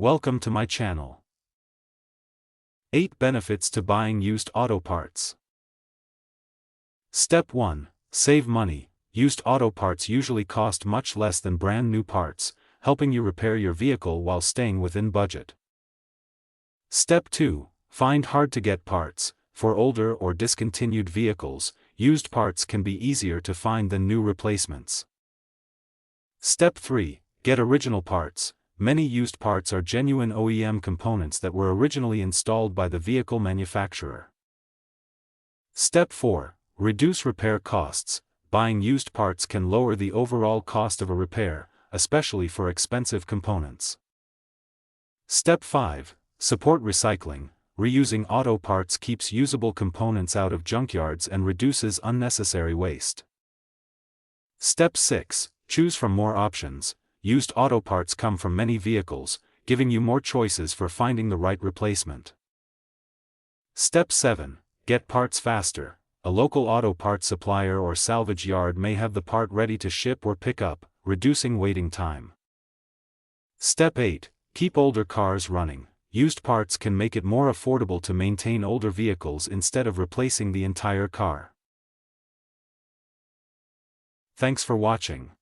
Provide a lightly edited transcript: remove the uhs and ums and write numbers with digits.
Welcome to my channel. 8 benefits to buying used auto parts. Step 1. Save money. Used auto parts usually cost much less than brand new parts, helping you repair your vehicle while staying within budget. Step 2. Find hard-to-get parts. For older or discontinued vehicles, used parts can be easier to find than new replacements. Step 3. Get original parts. Many used parts are genuine OEM components that were originally installed by the vehicle manufacturer. Step 4. Reduce repair costs. Buying used parts can lower the overall cost of a repair, especially for expensive components. Step 5. Support recycling. Reusing auto parts keeps usable components out of junkyards and reduces unnecessary waste. Step 6. Choose from more options. Used auto parts come from many vehicles, giving you more choices for finding the right replacement. Step 7. Get parts faster. A local auto parts supplier or salvage yard may have the part ready to ship or pick up, reducing waiting time. Step 8. Keep older cars running. Used parts can make it more affordable to maintain older vehicles instead of replacing the entire car. Thanks for watching.